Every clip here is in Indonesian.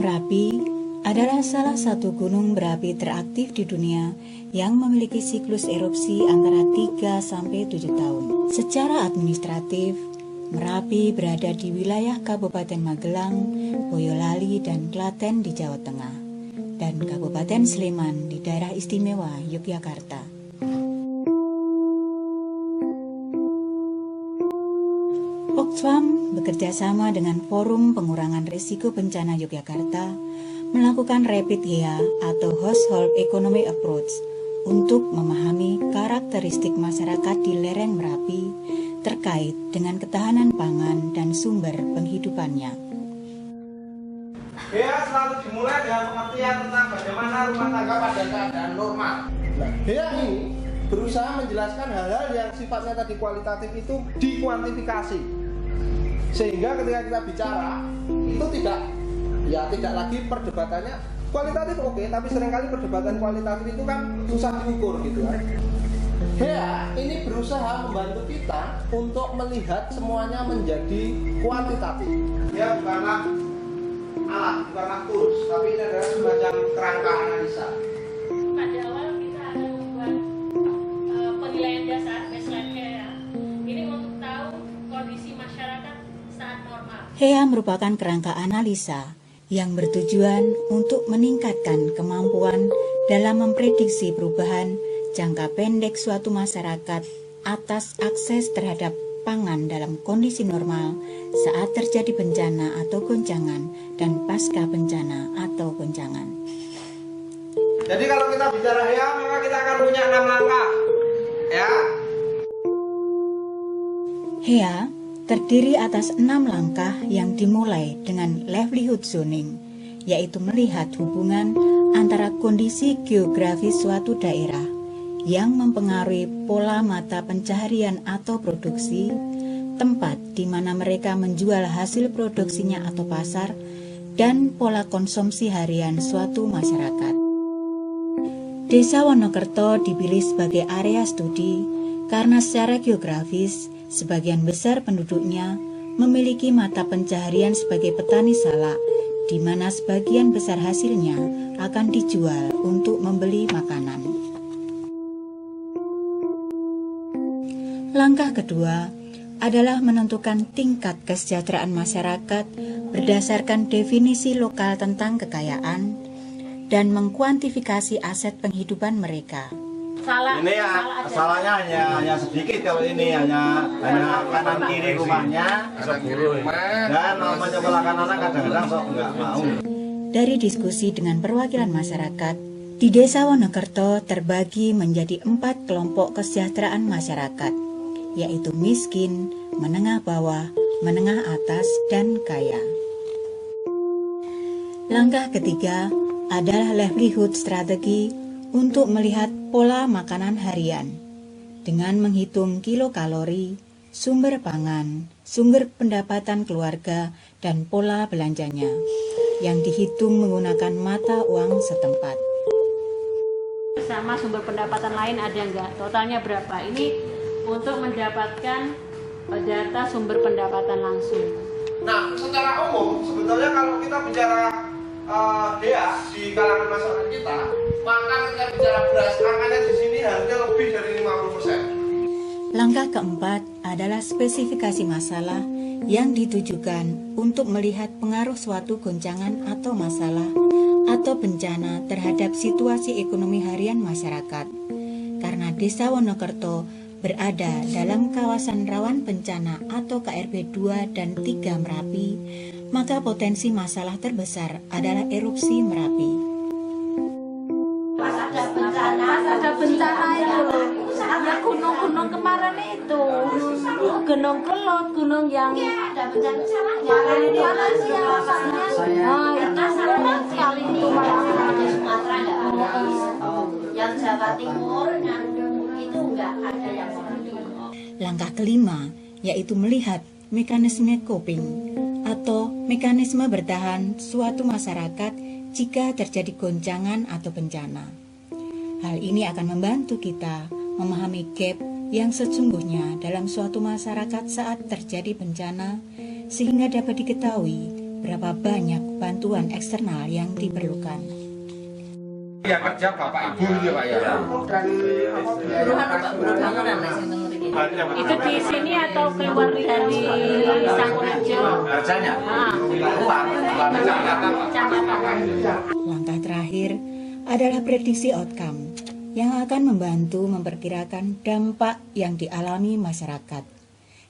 Merapi adalah salah satu gunung berapi teraktif di dunia yang memiliki siklus erupsi antara 3-7 tahun. Secara administratif, Merapi berada di wilayah Kabupaten Magelang, Boyolali, dan Klaten di Jawa Tengah, dan Kabupaten Sleman di daerah istimewa Yogyakarta. Oxfam bekerjasama dengan Forum Pengurangan Risiko Bencana Yogyakarta melakukan Rapid HEA atau Household Economy Approach untuk memahami karakteristik masyarakat di lereng Merapi terkait dengan ketahanan pangan dan sumber penghidupannya. HEA selalu dimulai dengan pengertian tentang bagaimana rumah tangga pada keadaan normal. HEA ini berusaha menjelaskan hal-hal yang sifatnya tadi kualitatif itu dikuantifikasi. Sehingga ketika kita bicara itu tidak lagi perdebatannya kualitatif oke, tapi seringkali perdebatan kualitatif itu kan susah diukur gitu kan. HEA ini berusaha membantu kita untuk melihat semuanya menjadi kuantitatif. Dia bukanlah alat, bukanlah tools, tapi ini adalah semacam kerangka analisa. Pada awal kita akan membuat penilaian dasar baseline HEA. Ini untuk tahu kondisi masyarakat saat normal. HEA merupakan kerangka analisa yang bertujuan untuk meningkatkan kemampuan dalam memprediksi perubahan jangka pendek suatu masyarakat atas akses terhadap pangan dalam kondisi normal saat terjadi bencana atau goncangan dan pasca bencana atau goncangan. Jadi kalau kita bicara HEA maka kita akan punya 6 langkah ya. HEA terdiri atas 6 langkah yang dimulai dengan livelihood zoning, yaitu melihat hubungan antara kondisi geografis suatu daerah yang mempengaruhi pola mata pencaharian atau produksi, tempat di mana mereka menjual hasil produksinya atau pasar, dan pola konsumsi harian suatu masyarakat. Desa Wonokerto dipilih sebagai area studi karena secara geografis sebagian besar penduduknya memiliki mata pencaharian sebagai petani salak, di mana sebagian besar hasilnya akan dijual untuk membeli makanan. Langkah kedua adalah menentukan tingkat kesejahteraan masyarakat berdasarkan definisi lokal tentang kekayaan dan mengkuantifikasi aset penghidupan mereka. Salahnya hanya sedikit kalau ini hanya kanan kiri rumahnya dan menyekolahkan anak kadang-kadang sok nggak mau. Dari diskusi dengan perwakilan masyarakat, di Desa Wonokerto terbagi menjadi 4 kelompok kesejahteraan masyarakat, yaitu miskin, menengah bawah, menengah atas, dan kaya. Langkah ketiga adalah livelihood strategi untuk melihat pola makanan harian dengan menghitung kilokalori, sumber pangan, sumber pendapatan keluarga, dan pola belanjanya yang dihitung menggunakan mata uang setempat. Sama sumber pendapatan lain ada nggak? Totalnya berapa? Ini untuk mendapatkan data sumber pendapatan langsung. Nah, secara umum sebetulnya kalau kita bicara HEA di kalangan masyarakat kita, maka kita bicara beras, angkanya di sini harusnya lebih dari 50%. Langkah keempat adalah spesifikasi masalah yang ditujukan untuk melihat pengaruh suatu goncangan atau masalah atau bencana terhadap situasi ekonomi harian masyarakat. Karena Desa Wonokerto berada dalam kawasan rawan bencana atau KRB 2 dan 3 Merapi, maka potensi masalah terbesar adalah erupsi Merapi. Ada bencana itu, ya gunung-gunung kemarin itu, Gunung Kelot, gunung yang ada bencana kemarin itu sekali itu malah di Sumatera ada, yang Jawa Timur itu enggak ada yang seperti. Langkah kelima yaitu melihat mekanisme coping atau mekanisme bertahan suatu masyarakat jika terjadi goncangan atau bencana. Hal ini akan membantu kita memahami gap yang sesungguhnya dalam suatu masyarakat saat terjadi bencana, sehingga dapat diketahui berapa banyak bantuan eksternal yang diperlukan. Yang kerja Bapak Ibu ya Pak ya. Itu di sini atau keluar dari Samurejo? Kerjanya? Langkah terakhir adalah prediksi outcome yang akan membantu memperkirakan dampak yang dialami masyarakat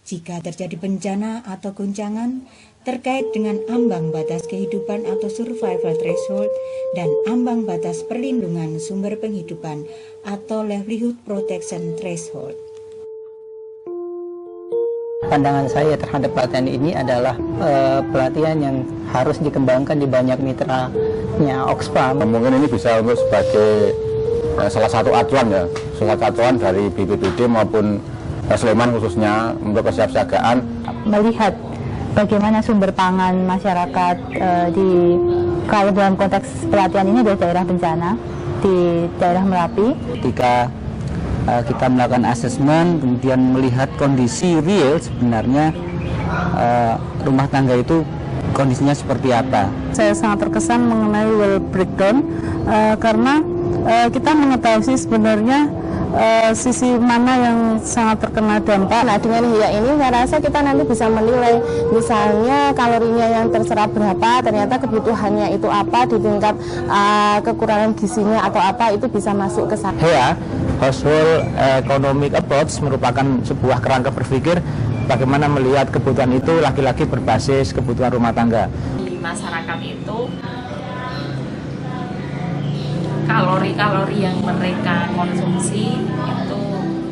jika terjadi bencana atau goncangan terkait dengan ambang batas kehidupan atau survival threshold dan ambang batas perlindungan sumber penghidupan atau livelihood protection threshold. Pandangan saya terhadap pelatihan ini adalah pelatihan yang harus dikembangkan di banyak mitranya Oxfam. Mungkin ini bisa untuk sebagai salah satu acuan ya, salah satu acuan dari BPBD maupun Sleman khususnya untuk kesiapsiagaan. Melihat bagaimana sumber pangan masyarakat kalau dalam konteks pelatihan ini adalah daerah bencana di daerah Merapi. Ketika kita melakukan asesmen, kemudian melihat kondisi real sebenarnya rumah tangga itu kondisinya seperti apa. Saya sangat terkesan mengenai well breakdown karena kita mengetahui sebenarnya sisi mana yang sangat terkena dampak. Nah, dengan HIA ini saya rasa kita nanti bisa menilai misalnya kalorinya yang terserap berapa, ternyata kebutuhannya itu apa, di tingkat kekurangan gizinya atau apa, itu bisa masuk ke sana. HIA, Household Economic Approach, merupakan sebuah kerangka berpikir bagaimana melihat kebutuhan itu laki-laki berbasis kebutuhan rumah tangga. Di masyarakat itu kalori-kalori yang mereka konsumsi itu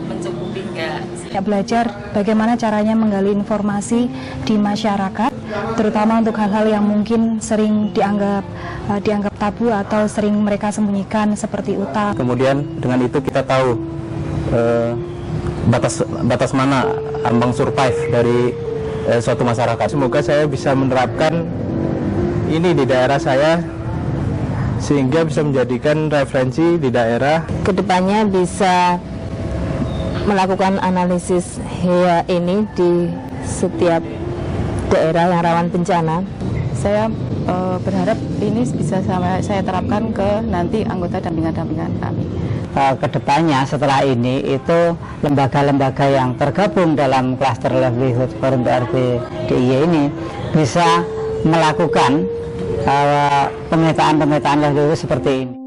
mencukupi enggak? Ya, belajar bagaimana caranya menggali informasi di masyarakat, terutama untuk hal-hal yang mungkin sering dianggap tabu atau sering mereka sembunyikan seperti utang. Kemudian dengan itu kita tahu batas mana ambang survive dari suatu masyarakat. Semoga saya bisa menerapkan ini di daerah saya sehingga bisa menjadikan referensi di daerah. Kedepannya bisa melakukan analisis HIA ini di setiap daerah yang rawan bencana. Saya berharap ini bisa saya terapkan ke nanti anggota dampingan kami. Kedepannya setelah ini itu lembaga-lembaga yang tergabung dalam klaster livelihood forum PRB DIY ini bisa melakukan pemetaan livelihood seperti ini.